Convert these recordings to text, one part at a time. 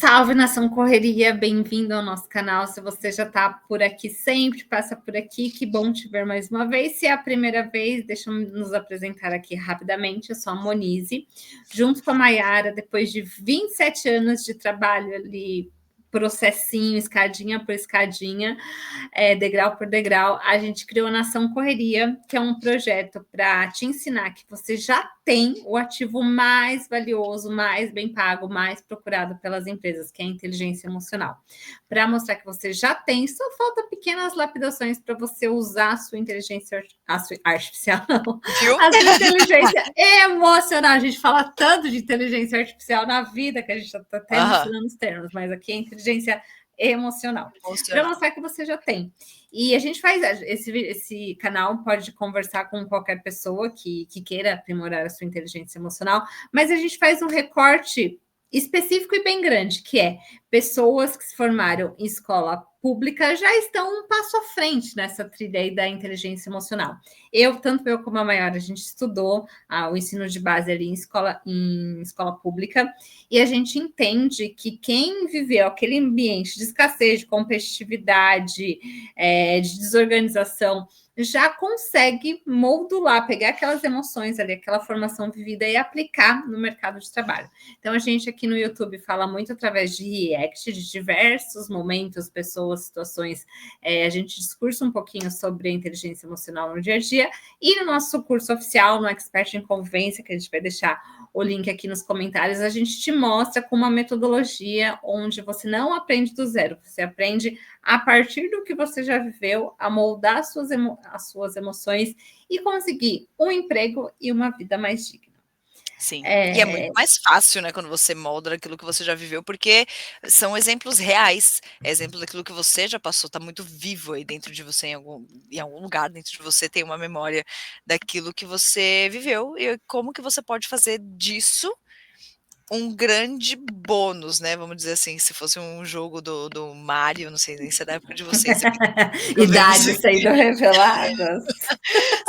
Salve, Nação Correria, bem-vindo ao nosso canal. Se você já está por aqui sempre, passa por aqui, que bom te ver mais uma vez. Se é a primeira vez, deixa eu nos apresentar aqui rapidamente. Eu sou a Monize, junto com a Mayara, depois de 27 anos de trabalho ali, processinho, escadinha por escadinha, degrau por degrau, a gente criou a Nação Correria, que é um projeto para te ensinar que você já tem o ativo mais valioso, mais bem pago, mais procurado pelas empresas, que é a inteligência emocional. Para mostrar que você já tem, só falta pequenas lapidações para você usar a sua inteligência artificial, Viu? a sua inteligência emocional. A gente fala tanto de inteligência artificial na vida que a gente está até misturando os termos, mas aqui é inteligência emocional. Para mostrar que você já tem. E a gente faz esse canal, pode conversar com qualquer pessoa que queira aprimorar a sua inteligência emocional, mas a gente faz um recorte específico e bem grande, que é pessoas que se formaram em escola pública já estão um passo à frente nessa trilha aí da inteligência emocional. Tanto eu como a Mayara, a gente estudou o ensino de base ali em escola pública, e a gente entende que quem viveu aquele ambiente de escassez, de competitividade, de desorganização, já consegue modular, pegar aquelas emoções ali, aquela formação vivida e aplicar no mercado de trabalho. Então, a gente aqui no YouTube fala muito através de react, de diversos momentos, pessoas, situações. A gente discursa um pouquinho sobre a inteligência emocional no dia a dia. E no nosso curso oficial, no Expert em Convivência, que a gente vai deixar o link aqui nos comentários, a gente te mostra com uma metodologia onde você não aprende do zero, você aprende a partir do que você já viveu, a moldar as suas emoções e conseguir um emprego e uma vida mais digna. Sim, e é muito mais fácil, né, quando você molda aquilo que você já viveu, porque são exemplos reais, exemplo daquilo que você já passou, tá muito vivo aí dentro de você, em algum lugar dentro de você tem uma memória daquilo que você viveu, e como que você pode fazer disso um grande bônus, né, vamos dizer assim, se fosse um jogo do Mario, não sei nem se é da época de vocês. Idades sendo reveladas.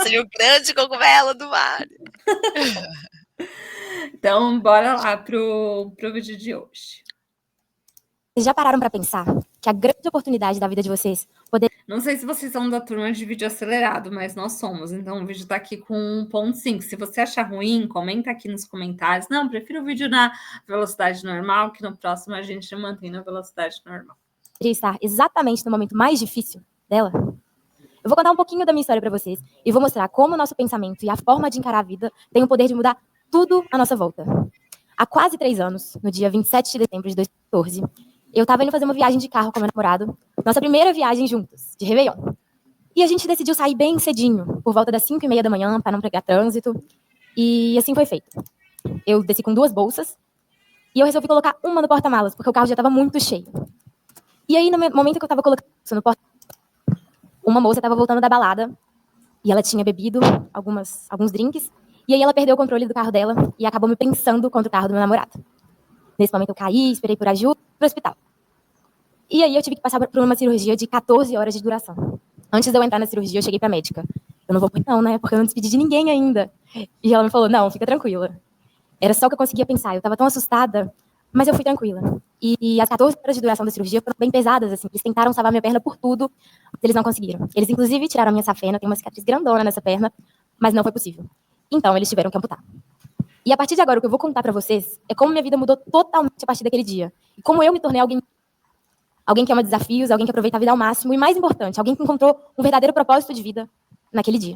Seria o grande cogumelo do Mario. Então, bora lá pro vídeo de hoje. Vocês já pararam para pensar que a grande oportunidade da vida de vocês poder... Não sei se vocês são da turma de vídeo acelerado, mas nós somos. Então, o vídeo está aqui com 1.5. Se você achar ruim, comenta aqui nos comentários. Não, prefiro o vídeo na velocidade normal, que no próximo a gente mantém na velocidade normal. estar exatamente no momento mais difícil dela. Eu vou contar um pouquinho da minha história para vocês e vou mostrar como o nosso pensamento e a forma de encarar a vida tem o poder de mudar tudo à nossa volta. Há quase 3 anos, no dia 27 de dezembro de 2014, eu estava indo fazer uma viagem de carro com meu namorado, nossa primeira viagem juntos, de Réveillon. E a gente decidiu sair bem cedinho, por volta das 5h30 da manhã, para não pegar trânsito. E assim foi feito. Eu desci com 2 bolsas e eu resolvi colocar uma no porta-malas, porque o carro já estava muito cheio. E aí, no momento que eu estava colocando isso no porta-malas, uma moça estava voltando da balada e ela tinha bebido alguns drinks. E aí ela perdeu o controle do carro dela e acabou me prensando contra o carro do meu namorado. Nesse momento eu caí, esperei por ajuda, para o hospital. E aí eu tive que passar por uma cirurgia de 14 horas de duração. Antes de eu entrar na cirurgia, eu cheguei pra médica. Eu não vou muito não, né? Porque eu não despedi de ninguém ainda. E ela me falou, não, fica tranquila. Era só o que eu conseguia pensar. Eu tava tão assustada, mas eu fui tranquila. E as 14 horas de duração da cirurgia foram bem pesadas, assim. Eles tentaram salvar minha perna por tudo, mas eles não conseguiram. Eles, inclusive, tiraram a minha safena, tem uma cicatriz grandona nessa perna, mas não foi possível. Então, eles tiveram que amputar. E a partir de agora, o que eu vou contar pra vocês é como minha vida mudou totalmente a partir daquele dia. E como eu me tornei alguém que ama desafios, alguém que aproveita a vida ao máximo e, mais importante, alguém que encontrou um verdadeiro propósito de vida naquele dia.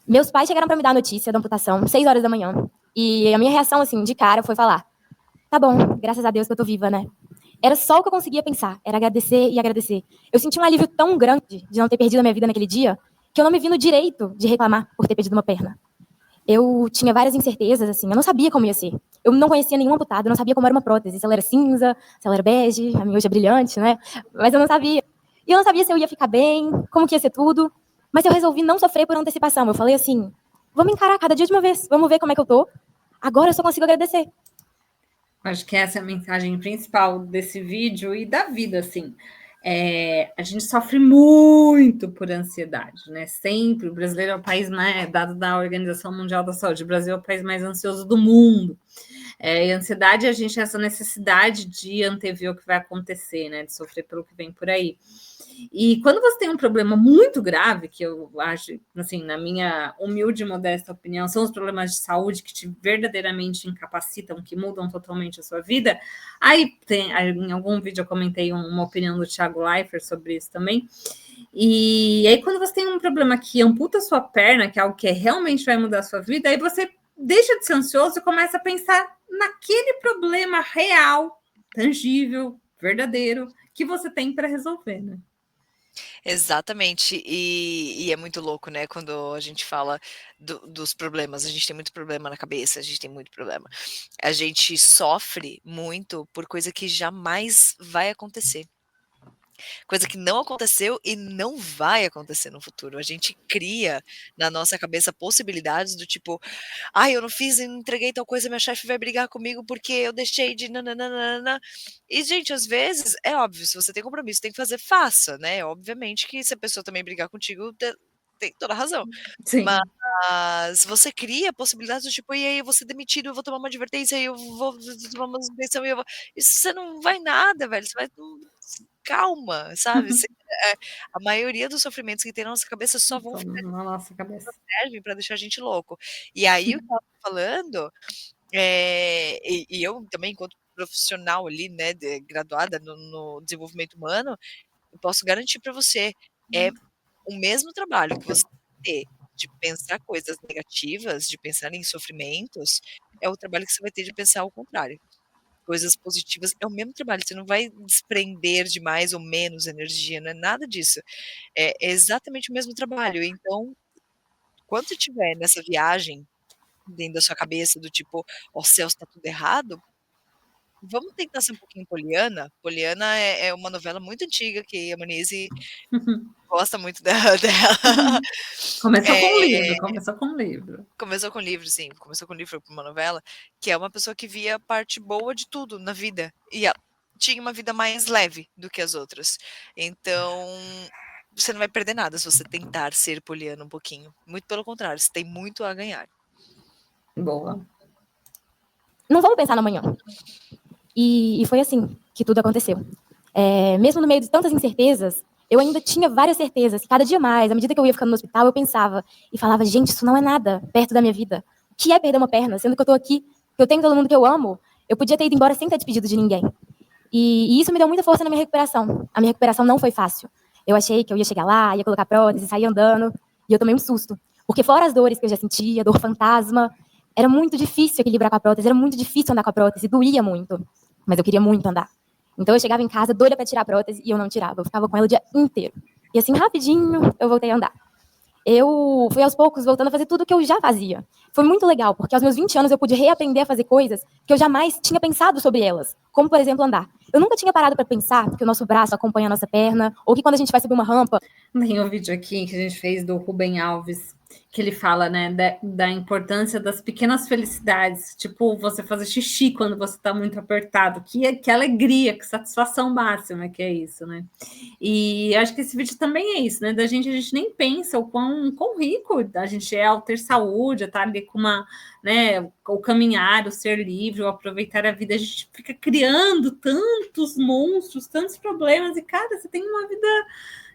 Meus pais chegaram para me dar a notícia da amputação, 6 horas da manhã, e a minha reação, assim, de cara, foi falar, tá bom, graças a Deus que eu tô viva, né? Era só o que eu conseguia pensar, era agradecer e agradecer. Eu senti um alívio tão grande de não ter perdido a minha vida naquele dia, que eu não me vi no direito de reclamar por ter perdido uma perna. Eu tinha várias incertezas, assim, eu não sabia como ia ser. Eu não conhecia nenhum amputado, eu não sabia como era uma prótese, se ela era cinza, se ela era bege, a minha hoje é brilhante, né? Mas eu não sabia. E eu não sabia se eu ia ficar bem, como que ia ser tudo. Mas eu resolvi não sofrer por antecipação. Eu falei assim, vamos encarar cada dia de uma vez, vamos ver como é que eu tô. Agora eu só consigo agradecer. Acho que essa é a mensagem principal desse vídeo e da vida, assim. A gente sofre muito por ansiedade, né? Sempre. O brasileiro é o país mais, dado da Organização Mundial da Saúde, o Brasil é o país mais ansioso do mundo. E ansiedade, a gente tem essa necessidade de antever o que vai acontecer, né? De sofrer pelo que vem por aí. E quando você tem um problema muito grave, que eu acho, assim, na minha humilde e modesta opinião, são os problemas de saúde que te verdadeiramente incapacitam, que mudam totalmente a sua vida. Aí em algum vídeo eu comentei uma opinião do Thiago Leifert sobre isso também. E aí, quando você tem um problema que amputa a sua perna, que é algo que realmente vai mudar a sua vida, aí você deixa de ser ansioso e começa a pensar naquele problema real, tangível, verdadeiro, que você tem para resolver, né? Exatamente, e é muito louco, né, quando a gente fala dos problemas, a gente tem muito problema na cabeça, a gente tem muito problema. A gente sofre muito por coisa que jamais vai acontecer. Coisa que não aconteceu e não vai acontecer no futuro. A gente cria na nossa cabeça possibilidades do tipo, ai, eu não fiz e não entreguei tal coisa, minha chefe vai brigar comigo porque eu deixei de nananana. E, gente, às vezes, é óbvio, se você tem compromisso, tem que fazer, faça, né? Obviamente que se a pessoa também brigar contigo, tem toda a razão. Sim. Mas você cria possibilidades do tipo, e aí eu vou ser demitido, eu vou tomar uma advertência, eu vou tomar uma suspensão, isso você não vai nada, velho, você vai calma, sabe? A maioria dos sofrimentos que tem na nossa cabeça só vão ficar na nossa cabeça, servem para deixar a gente louco. E aí, o que eu tava falando, e eu também, enquanto profissional ali, né, graduada no desenvolvimento humano, eu posso garantir para você, é o mesmo trabalho que você ter de pensar coisas negativas, de pensar em sofrimentos, é o trabalho que você vai ter de pensar ao contrário. Coisas positivas, é o mesmo trabalho, você não vai desprender de mais ou menos energia, não é nada disso. É exatamente o mesmo trabalho. Então, quando você estiver nessa viagem dentro da sua cabeça do tipo: "Ó céus, tá tudo errado", vamos tentar ser um pouquinho poliana. Poliana é uma novela muito antiga que a Manise gosta muito dela. Começou com um livro. Começou com livro, sim. Começou com livro, uma novela, que é uma pessoa que via a parte boa de tudo na vida. E ela tinha uma vida mais leve do que as outras. Então, você não vai perder nada se você tentar ser poliana um pouquinho. Muito pelo contrário, você tem muito a ganhar. Boa. Não vamos pensar no amanhã. E foi assim que tudo aconteceu. Mesmo no meio de tantas incertezas, eu ainda tinha várias certezas. Cada dia mais, à medida que eu ia ficando no hospital, eu pensava e falava, gente, isso não é nada perto da minha vida. O que é perder uma perna? Sendo que eu tô aqui, que eu tenho todo mundo que eu amo, eu podia ter ido embora sem ter despedido de ninguém. E isso me deu muita força na minha recuperação. A minha recuperação não foi fácil. Eu achei que eu ia chegar lá, ia colocar prótese, sair andando, e eu tomei um susto. Porque fora as dores que eu já sentia, dor fantasma, era muito difícil equilibrar com a prótese, era muito difícil andar com a prótese, doía muito. Mas eu queria muito andar. Então eu chegava em casa doida para tirar a prótese e eu não tirava. Eu ficava com ela o dia inteiro. E assim, rapidinho, eu voltei a andar. Eu fui aos poucos voltando a fazer tudo que eu já fazia. Foi muito legal, porque aos meus 20 anos eu pude reaprender a fazer coisas que eu jamais tinha pensado sobre elas. Como, por exemplo, andar. Eu nunca tinha parado para pensar que o nosso braço acompanha a nossa perna, ou que quando a gente vai subir uma rampa... Tem um vídeo aqui que a gente fez do Rubem Alves, que ele fala, né, da importância das pequenas felicidades, tipo você fazer xixi quando você tá muito apertado, que alegria, que satisfação máxima que é isso, né? E acho que esse vídeo também é isso, né? A gente nem pensa o quão rico a gente é ao ter saúde, a estar ali com uma, né, o caminhar, o ser livre, o aproveitar a vida, a gente fica criando tantos monstros, tantos problemas, e cara, você tem uma vida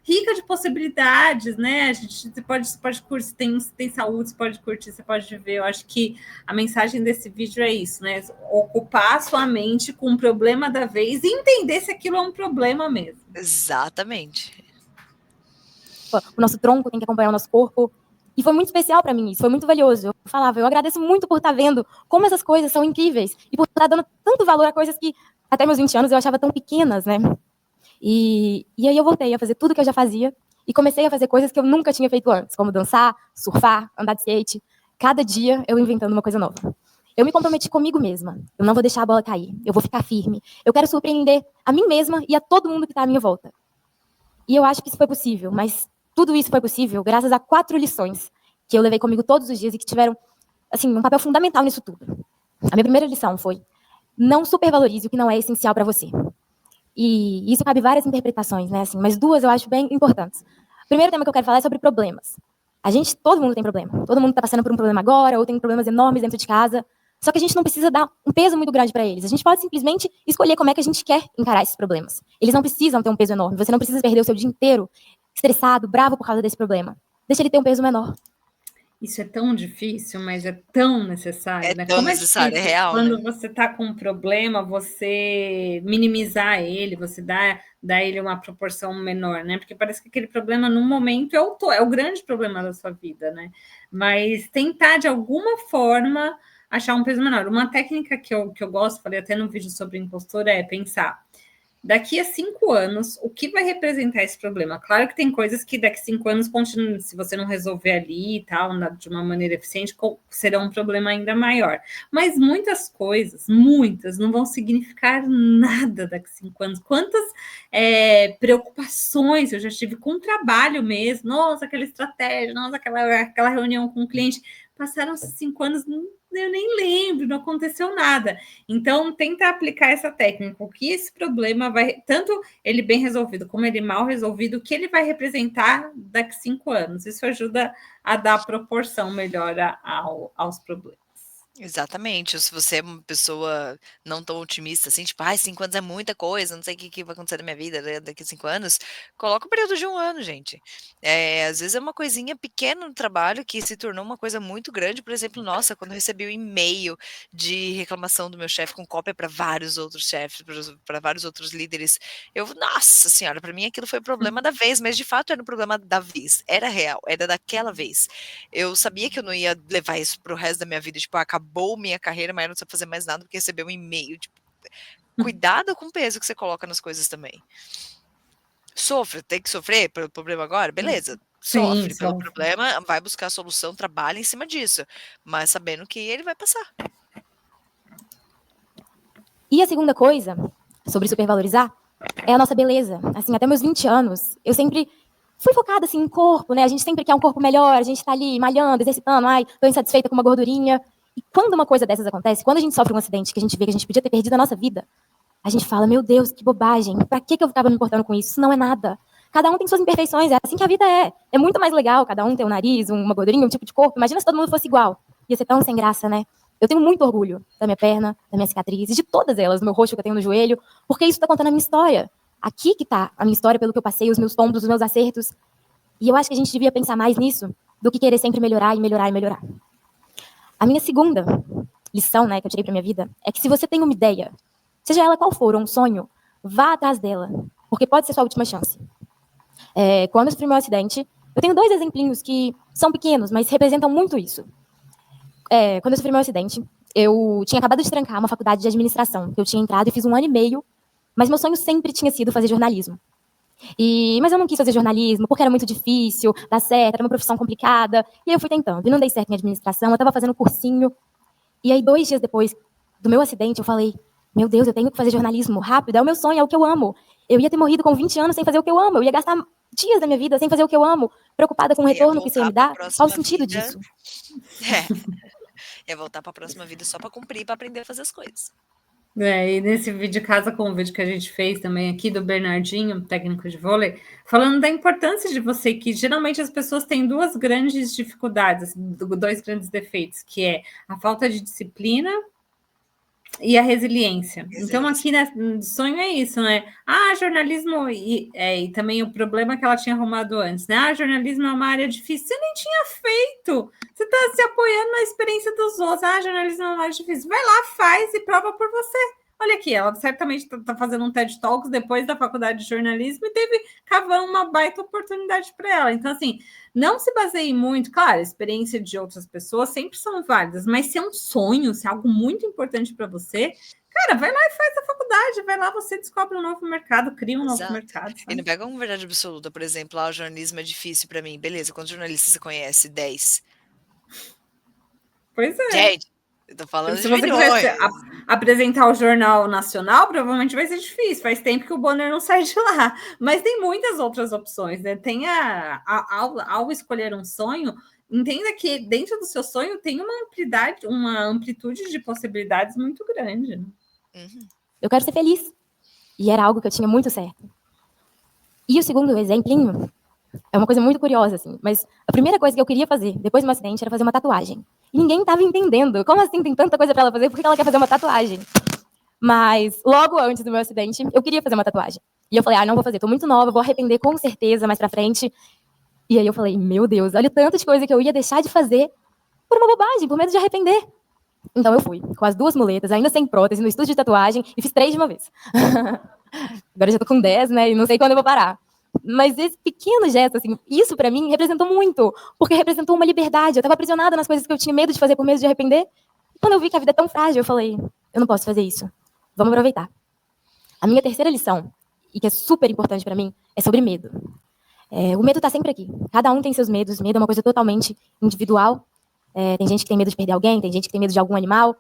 rica de possibilidades, né? Você pode curtir, se tem saúde, você pode curtir, você pode viver. Eu acho que a mensagem desse vídeo é isso, né? Ocupar a sua mente com o problema da vez e entender se aquilo é um problema mesmo. Exatamente. O nosso tronco tem que acompanhar o nosso corpo. E foi muito especial para mim isso, foi muito valioso. Eu falava, eu agradeço muito por estar vendo como essas coisas são incríveis e por estar dando tanto valor a coisas que até meus 20 anos eu achava tão pequenas, né? E aí eu voltei a fazer tudo que eu já fazia e comecei a fazer coisas que eu nunca tinha feito antes, como dançar, surfar, andar de skate. Cada dia eu inventando uma coisa nova. Eu me comprometi comigo mesma. Eu não vou deixar a bola cair. Eu vou ficar firme. Eu quero surpreender a mim mesma e a todo mundo que está à minha volta. E eu acho que isso foi possível, mas tudo isso foi possível graças a 4 lições que eu levei comigo todos os dias e que tiveram, assim, um papel fundamental nisso tudo. A minha primeira lição foi: não supervalorize o que não é essencial para você. E isso cabe várias interpretações, né? Assim, mas 2 eu acho bem importantes. O primeiro tema que eu quero falar é sobre problemas. Todo mundo tem problema. Todo mundo está passando por um problema agora, ou tem problemas enormes dentro de casa. Só que a gente não precisa dar um peso muito grande para eles. A gente pode simplesmente escolher como é que a gente quer encarar esses problemas. Eles não precisam ter um peso enorme. Você não precisa perder o seu dia inteiro estressado, bravo por causa desse problema. Deixa ele ter um peso menor. Isso é tão difícil, mas é tão necessário, né? Tão Como necessário, é é real, quando né? você está com um problema, você minimizar ele, você dá ele uma proporção menor, né? Porque parece que aquele problema, no momento, é o grande problema da sua vida, né? Mas tentar, de alguma forma, achar um peso menor. Uma técnica que eu gosto, falei até no vídeo sobre impostora, é pensar... Daqui a 5 anos, o que vai representar esse problema? Claro que tem coisas que daqui a 5 anos, se você não resolver ali e tal, de uma maneira eficiente, será um problema ainda maior. Mas muitas coisas, não vão significar nada daqui a 5 anos. Quantas preocupações eu já tive com o trabalho mesmo, nossa, aquela estratégia, nossa, aquela reunião com o cliente, passaram-se 5 anos, eu nem lembro, não aconteceu nada. Então, tenta aplicar essa técnica, o que esse problema vai, tanto ele bem resolvido como ele mal resolvido, o que ele vai representar daqui a 5 anos. Isso ajuda a dar proporção melhor aos problemas. Exatamente. Se você é uma pessoa não tão otimista, assim, tipo, 5 anos é muita coisa, não sei o que vai acontecer na minha vida daqui a 5 anos, coloca um período de 1 ano, gente. Às vezes é uma coisinha pequena no trabalho que se tornou uma coisa muito grande. Por exemplo, nossa, quando eu recebi o e-mail de reclamação do meu chefe com cópia para vários outros chefes, para vários outros líderes, nossa senhora, para mim aquilo foi o problema da vez, mas de fato era o problema da vez, era real, era daquela vez. Eu sabia que eu não ia levar isso pro resto da minha vida, tipo, acabou minha carreira, mas eu não precisa fazer mais nada porque receber um e-mail, tipo, cuidado com o peso que você coloca nas coisas também. Sofra, tem que sofrer pelo problema agora? Beleza, sofre pelo problema, vai buscar a solução, trabalha em cima disso, mas sabendo que ele vai passar. E a segunda coisa, sobre supervalorizar, é a nossa beleza. Assim, até meus 20 anos, eu sempre fui focada assim, em corpo, né? A gente sempre quer um corpo melhor, a gente tá ali malhando, exercitando, tô insatisfeita com uma gordurinha. E quando uma coisa dessas acontece, quando a gente sofre um acidente, que a gente vê que a gente podia ter perdido a nossa vida, a gente fala, meu Deus, que bobagem, pra que eu ficava me importando com isso? Isso não é nada. Cada um tem suas imperfeições, é assim que a vida é. É muito mais legal cada um ter um nariz, uma gordurinha, um tipo de corpo. Imagina se todo mundo fosse igual. Ia ser tão sem graça, né? Eu tenho muito orgulho da minha perna, da minha cicatriz, e de todas elas, do meu rosto que eu tenho no joelho, porque isso tá contando a minha história. Aqui que tá a minha história, pelo que eu passei, os meus tombos, os meus acertos. E eu acho que a gente devia pensar mais nisso do que querer sempre melhorar e melhorar e melhorar. A minha segunda lição, né, que eu tirei pra minha vida, é que se você tem uma ideia, seja ela qual for, ou um sonho, vá atrás dela, porque pode ser sua última chance. Quando eu sofri meu acidente, eu tenho 2 exemplinhos que são pequenos, mas representam muito isso. Quando eu sofri meu acidente, eu tinha acabado de trancar uma faculdade de administração, que eu tinha entrado e fiz 1 ano e meio, mas meu sonho sempre tinha sido fazer jornalismo. Mas eu não quis fazer jornalismo, porque era muito difícil, dar certo, era uma profissão complicada, e eu fui tentando, e não dei certo em administração, eu estava fazendo cursinho, e aí 2 dias depois do meu acidente, eu falei, meu Deus, eu tenho que fazer jornalismo rápido, é o meu sonho, é o que eu amo. Eu ia ter morrido com 20 anos sem fazer o que eu amo, eu ia gastar dias da minha vida sem fazer o que eu amo, preocupada com o retorno que isso ia me dar. Qual o sentido disso? Ia voltar para a próxima vida só para cumprir, para aprender a fazer as coisas. E nesse vídeo, casa com o vídeo que a gente fez também aqui do Bernardinho, técnico de vôlei, falando da importância de você, que geralmente as pessoas têm 2 grandes dificuldades, 2 grandes defeitos, que é a falta de disciplina e a resiliência. Então, aqui no sonho é isso, né? Jornalismo, e também o problema que ela tinha arrumado antes, né? Jornalismo é uma área difícil. Você nem tinha feito. Você está se apoiando na experiência dos outros. Jornalismo é uma área difícil. Vai lá, faz e prova por você. Olha aqui, ela certamente está fazendo um TED Talks depois da faculdade de jornalismo e teve cavando uma baita oportunidade para ela. Então, assim, não se baseie muito, claro, a experiência de outras pessoas sempre são válidas, mas se é um sonho, se é algo muito importante para você, cara, vai lá e faz a faculdade, vai lá, você descobre um novo mercado, cria um novo mercado. Sabe? E não pega uma verdade absoluta, por exemplo, o jornalismo é difícil para mim, beleza, quantos jornalistas você conhece? 10. Pois é. Gente, eu tô falando se de você milhões. quiser apresentar o Jornal Nacional, provavelmente vai ser difícil. Faz tempo que o Bonner não sai de lá. Mas tem muitas outras opções, né? Tem ao escolher um sonho, entenda que dentro do seu sonho tem uma amplitude de possibilidades muito grande. Né? Uhum. Eu quero ser feliz. E era algo que eu tinha muito certo. E o segundo exemplinho É uma coisa muito curiosa, assim. Mas a primeira coisa que eu queria fazer, depois do meu acidente, era fazer uma tatuagem. E ninguém estava entendendo. Como assim tem tanta coisa para ela fazer? Por que ela quer fazer uma tatuagem? Mas, logo antes do meu acidente, eu queria fazer uma tatuagem. E eu falei, não vou fazer, tô muito nova, vou arrepender com certeza mais pra frente. E aí eu falei, meu Deus, olha o tanto de coisa que eu ia deixar de fazer por uma bobagem, por medo de arrepender. Então eu fui, com as 2 muletas, ainda sem prótese, no estúdio de tatuagem, e fiz 3 de uma vez. Agora eu já tô com 10, né, e não sei quando eu vou parar. Mas esse pequeno gesto, assim, isso pra mim representou muito, porque representou uma liberdade. Eu tava aprisionada nas coisas que eu tinha medo de fazer por medo de arrepender. E quando eu vi que a vida é tão frágil, eu falei, eu não posso fazer isso. Vamos aproveitar. A minha terceira lição, e que é super importante pra mim, é sobre medo. O medo tá sempre aqui. Cada um tem seus medos. Medo é uma coisa totalmente individual. Tem gente que tem medo de perder alguém, tem gente que tem medo de algum animal.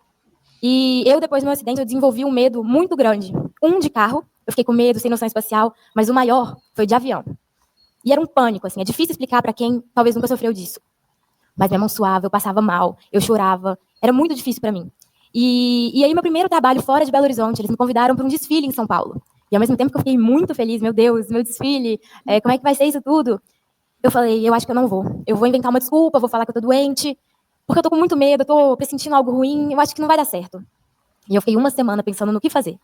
E eu, depois do meu acidente, eu desenvolvi um medo muito grande. Um de carro, eu fiquei com medo, sem noção espacial, mas o maior foi de avião. E era um pânico, assim, é difícil explicar pra quem talvez nunca sofreu disso. Mas minha mão suava, eu passava mal, eu chorava, era muito difícil pra mim. E aí, meu primeiro trabalho fora de Belo Horizonte, eles me convidaram para um desfile em São Paulo. E ao mesmo tempo que eu fiquei muito feliz, meu Deus, meu desfile, como é que vai ser isso tudo? Eu falei, eu acho que eu não vou. Eu vou inventar uma desculpa, vou falar que eu tô doente, porque eu tô com muito medo, eu tô pressentindo algo ruim, eu acho que não vai dar certo. E eu fiquei uma semana pensando no que fazer.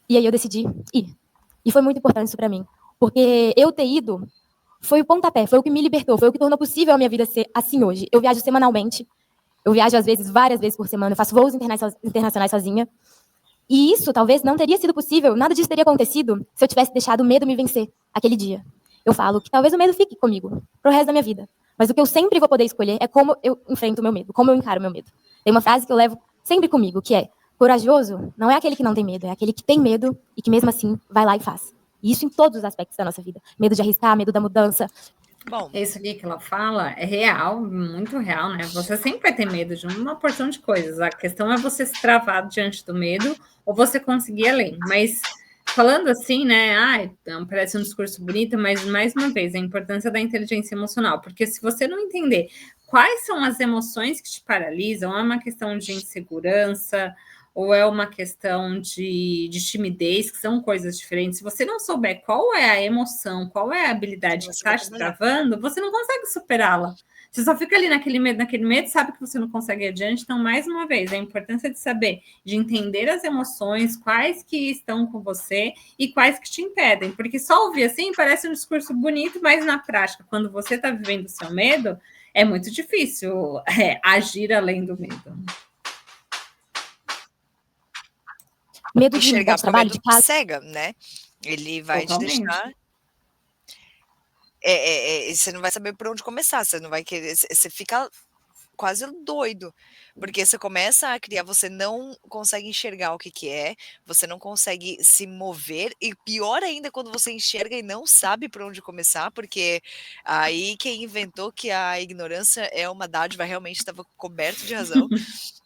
E aí eu decidi ir. E foi muito importante isso pra mim, porque eu ter ido foi o pontapé, foi o que me libertou, foi o que tornou possível a minha vida ser assim hoje. Eu viajo semanalmente, eu viajo às vezes, várias vezes por semana, eu faço voos internacionais sozinha. E isso talvez não teria sido possível, nada disso teria acontecido se eu tivesse deixado o medo me vencer aquele dia. Eu falo que talvez o medo fique comigo pro resto da minha vida. Mas o que eu sempre vou poder escolher é como eu enfrento o meu medo, como eu encaro o meu medo. Tem uma frase que eu levo sempre comigo, que é: corajoso não é aquele que não tem medo, é aquele que tem medo e que mesmo assim vai lá e faz. E isso em todos os aspectos da nossa vida. Medo de arriscar, medo da mudança. Bom, isso aqui que ela fala é real, muito real, né? Você sempre vai ter medo de uma porção de coisas. A questão é você se travar diante do medo ou você conseguir além. Mas falando assim, né? Parece um discurso bonito, mas mais uma vez, a importância da inteligência emocional. Porque se você não entender quais são as emoções que te paralisam, é uma questão de insegurança, ou é uma questão de timidez, que são coisas diferentes. Se você não souber qual é a emoção, qual é a habilidade que está te travando, você não consegue superá-la. Você só fica ali naquele medo, sabe que você não consegue ir adiante. Então, mais uma vez, a importância de saber, de entender as emoções, quais que estão com você e quais que te impedem. Porque só ouvir assim parece um discurso bonito, mas na prática, quando você está vivendo o seu medo, é muito difícil agir além do medo. Medo de mudar de trabalho, de casa. Cega, né? Ele vai Totalmente. te deixar... você não vai saber por onde começar, você não vai querer... Você fica quase doido, porque você começa a criar, você não consegue enxergar o que é, você não consegue se mover, e pior ainda quando você enxerga e não sabe por onde começar, porque aí quem inventou que a ignorância é uma dádiva realmente estava coberto de razão.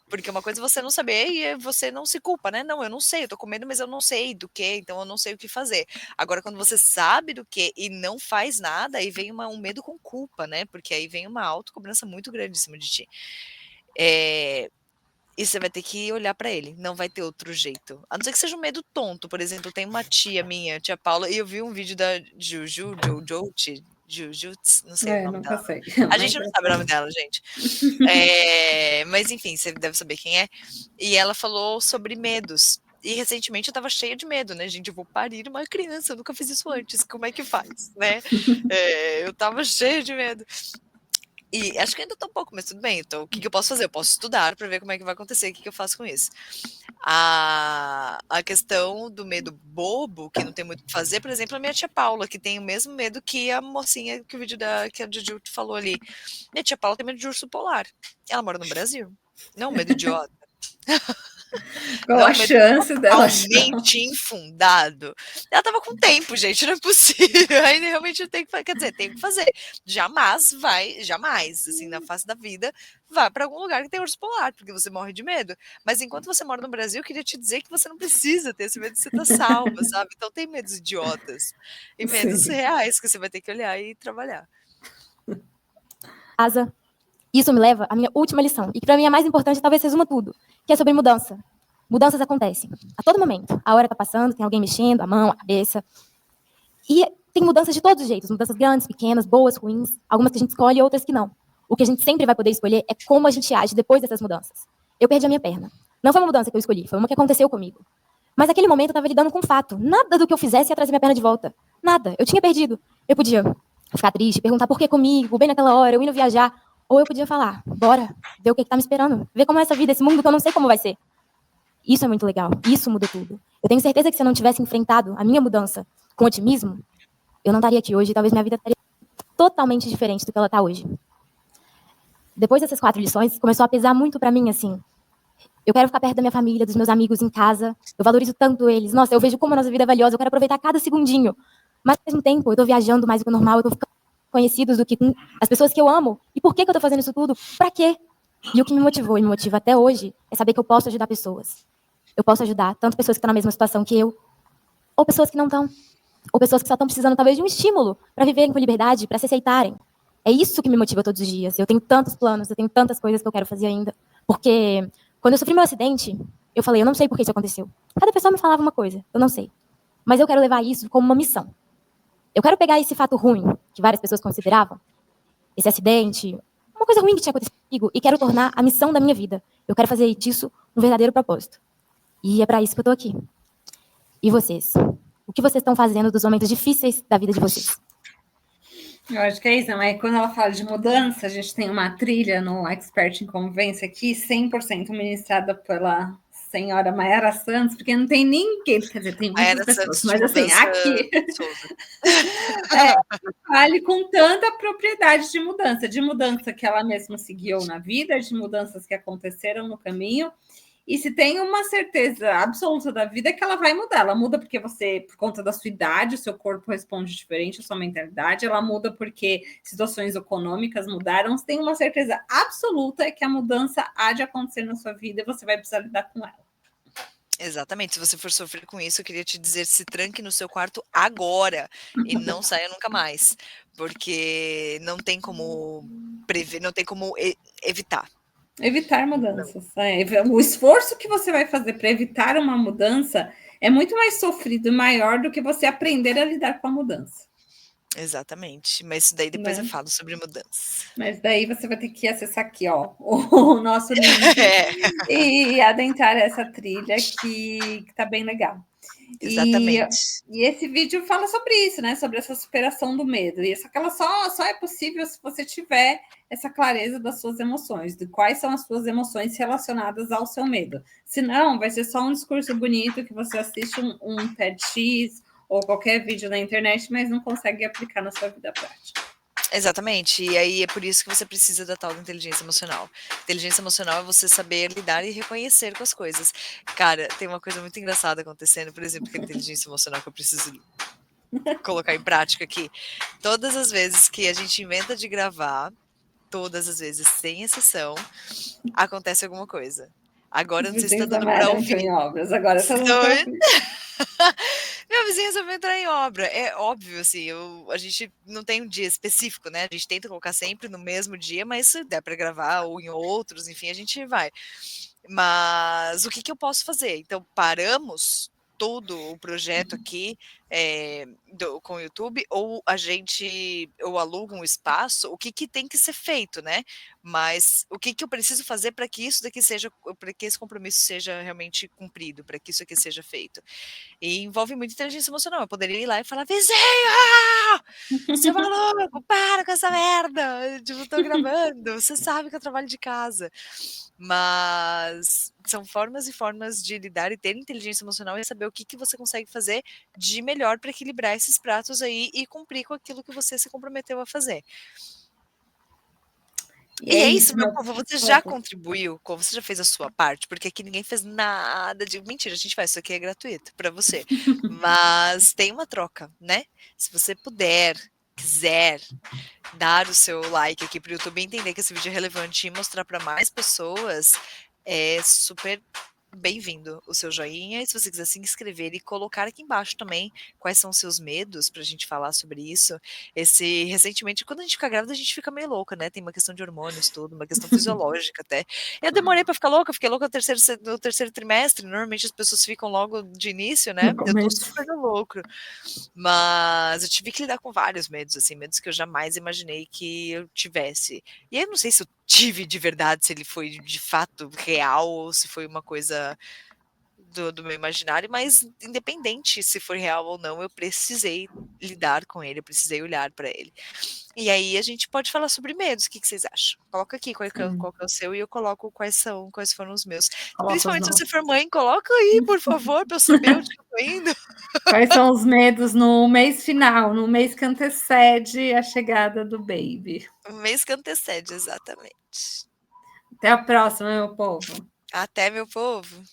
Porque uma coisa é você não saber e você não se culpa, né? Não, eu não sei, eu tô com medo, mas eu não sei do que, então eu não sei o que fazer. Agora, quando você sabe do que e não faz nada, aí vem um medo com culpa, né? Porque aí vem uma autocobrança muito grande em cima de ti. E você vai ter que olhar pra ele, não vai ter outro jeito. A não ser que seja um medo tonto. Por exemplo, tem uma tia minha, tia Paula, e eu vi um vídeo da Jujutsu, não sei o nome dela. Sei. A gente não sabe o nome dela, gente. Mas enfim, você deve saber quem é. E ela falou sobre medos. E recentemente eu tava cheia de medo, né, gente? Eu vou parir uma criança, eu nunca fiz isso antes, como é que faz, né? Eu tava cheia de medo. E acho que ainda tô um pouco, mas tudo bem. Então, o que eu posso fazer? Eu posso estudar para ver como é que vai acontecer, o que eu faço com isso. A questão do medo bobo, que não tem muito o que fazer, por exemplo, a minha tia Paula, que tem o mesmo medo que a mocinha que o vídeo que a Juju falou ali. Minha tia Paula tem medo de urso polar. Ela mora no Brasil. Não medo idiota. Qual a chance dela? Totalmente infundado. Ela tava com tempo, gente, não é possível. Aí realmente tem que fazer. Jamais, assim, na face da vida, vá para algum lugar que tem urso polar, porque você morre de medo. Mas enquanto você mora no Brasil, eu queria te dizer que você não precisa ter esse medo, você tá salva, sabe? Então tem medos idiotas e medos reais que você vai ter que olhar e trabalhar. Asa. Isso me leva à minha última lição, e que para mim é mais importante, talvez resuma tudo, que é sobre mudança. Mudanças acontecem a todo momento. A hora tá passando, tem alguém mexendo, a mão, a cabeça. E tem mudanças de todos os jeitos, mudanças grandes, pequenas, boas, ruins, algumas que a gente escolhe e outras que não. O que a gente sempre vai poder escolher é como a gente age depois dessas mudanças. Eu perdi a minha perna. Não foi uma mudança que eu escolhi, foi uma que aconteceu comigo. Mas naquele momento eu estava lidando com um fato. Nada do que eu fizesse ia trazer minha perna de volta. Nada. Eu tinha perdido. Eu podia ficar triste, perguntar por que comigo, bem naquela hora, eu indo viajar. Ou eu podia falar, bora, ver o que tá me esperando. Ver como é essa vida, esse mundo que eu não sei como vai ser. Isso é muito legal. Isso muda tudo. Eu tenho certeza que se eu não tivesse enfrentado a minha mudança com otimismo, eu não estaria aqui hoje. Talvez minha vida estaria totalmente diferente do que ela está hoje. Depois dessas 4 lições, começou a pesar muito para mim, assim. Eu quero ficar perto da minha família, dos meus amigos em casa. Eu valorizo tanto eles. Nossa, eu vejo como a nossa vida é valiosa. Eu quero aproveitar cada segundinho. Mas, ao mesmo tempo, eu tô viajando mais do que o normal. Eu tô ficando conhecidos do que com as pessoas que eu amo. E por que eu tô fazendo isso tudo? Pra quê? E o que me motivou e me motiva até hoje é saber que eu posso ajudar pessoas. Eu posso ajudar tanto pessoas que estão na mesma situação que eu, ou pessoas que não estão. Ou pessoas que só estão precisando, talvez, de um estímulo para viverem com liberdade, para se aceitarem. É isso que me motiva todos os dias. Eu tenho tantos planos, eu tenho tantas coisas que eu quero fazer ainda. Porque quando eu sofri meu acidente, eu falei, eu não sei por que isso aconteceu. Cada pessoa me falava uma coisa, eu não sei. Mas eu quero levar isso como uma missão. Eu quero pegar esse fato ruim, que várias pessoas consideravam, esse acidente, uma coisa ruim que tinha acontecido comigo, e quero tornar a missão da minha vida. Eu quero fazer disso um verdadeiro propósito. E é para isso que eu tô aqui. E vocês? O que vocês estão fazendo dos momentos difíceis da vida de vocês? Eu acho que é isso, mas quando ela fala de mudança, a gente tem uma trilha no Expert em Convivência aqui, 100% ministrada pela senhora Mayara Santos, porque não tem ninguém, quer dizer, tem muitas pessoas, mas assim, aqui fale com tanta propriedade de mudança que ela mesma seguiu na vida, de mudanças que aconteceram no caminho. E se tem uma certeza absoluta da vida é que ela vai mudar. Ela muda porque você, por conta da sua idade, o seu corpo responde diferente, a sua mentalidade. Ela muda porque situações econômicas mudaram. Você tem uma certeza absoluta que a mudança há de acontecer na sua vida e você vai precisar lidar com ela. Exatamente. Se você for sofrer com isso, eu queria te dizer, se tranque no seu quarto agora e não saia nunca mais, porque não tem como prever, não tem como evitar. Evitar mudanças. O esforço que você vai fazer para evitar uma mudança é muito mais sofrido e maior do que você aprender a lidar com a mudança. Exatamente, mas isso daí depois eu falo sobre mudança. Mas daí você vai ter que acessar aqui, ó, o nosso link e adentrar essa trilha que tá bem legal. Exatamente. E esse vídeo fala sobre isso, né? Sobre essa superação do medo. E só que ela só é possível se você tiver essa clareza das suas emoções, de quais são as suas emoções relacionadas ao seu medo. Senão, vai ser só um discurso bonito que você assiste um TEDx ou qualquer vídeo na internet, mas não consegue aplicar na sua vida prática. Exatamente, e aí é por isso que você precisa da tal da inteligência emocional. Inteligência emocional é você saber lidar e reconhecer com as coisas. Cara, tem uma coisa muito engraçada acontecendo, por exemplo, que a inteligência emocional que eu preciso colocar em prática aqui. Todas as vezes que a gente inventa de gravar, todas as vezes, sem exceção, acontece alguma coisa. Agora não sei se tá dando pra ouvir. Em obras, agora tá dando pra ouvir. Meu vizinho resolveu entrar em obra. É óbvio, assim, a gente não tem um dia específico, né? A gente tenta colocar sempre no mesmo dia, mas se der para gravar ou em outros, enfim, a gente vai. Mas o que eu posso fazer? Então, paramos todo o projeto aqui com o YouTube, ou eu alugo um espaço, o que tem que ser feito, né? Mas o que eu preciso fazer para que isso daqui para que esse compromisso seja realmente cumprido, para que isso aqui seja feito? E envolve muita inteligência emocional. Eu poderia ir lá e falar, vizinho, seu maluco, para com essa merda, tipo, tô gravando, você sabe que eu trabalho de casa. Mas são formas e formas de lidar e ter inteligência emocional e saber o que você consegue fazer de melhor para equilibrar esses pratos aí e cumprir com aquilo que você se comprometeu a fazer. E é isso, meu povo, você já contribuiu, você já fez a sua parte, porque aqui ninguém fez nada de... Mentira, a gente faz, isso aqui é gratuito para você. Mas tem uma troca, né? Se você quiser dar o seu like aqui para o YouTube, entender que esse vídeo é relevante e mostrar para mais pessoas, é super bem-vindo o seu joinha, e se você quiser se inscrever e colocar aqui embaixo também quais são os seus medos pra gente falar sobre isso. Recentemente, quando a gente fica grávida, a gente fica meio louca, né? Tem uma questão de hormônios, tudo, uma questão fisiológica até. Eu demorei pra ficar louca, fiquei louca no terceiro trimestre, normalmente as pessoas ficam logo de início, né? Eu tô super no lucro. Mas eu tive que lidar com vários medos, assim, medos que eu jamais imaginei que eu tivesse. E aí eu não sei se eu tive de verdade, se ele foi de fato real ou se foi uma coisa do meu imaginário, mas independente se foi real ou não, eu precisei lidar com ele, eu precisei olhar para ele. E aí a gente pode falar sobre medos, o que vocês acham? Coloca aqui qual que é o seu e eu coloco quais foram os meus. Principalmente se você for mãe, coloca aí, por favor, para eu saber onde eu tô indo. Quais são os medos no mês final, no mês que antecede a chegada do baby? O mês que antecede, exatamente. Até a próxima, meu povo. Até, meu povo.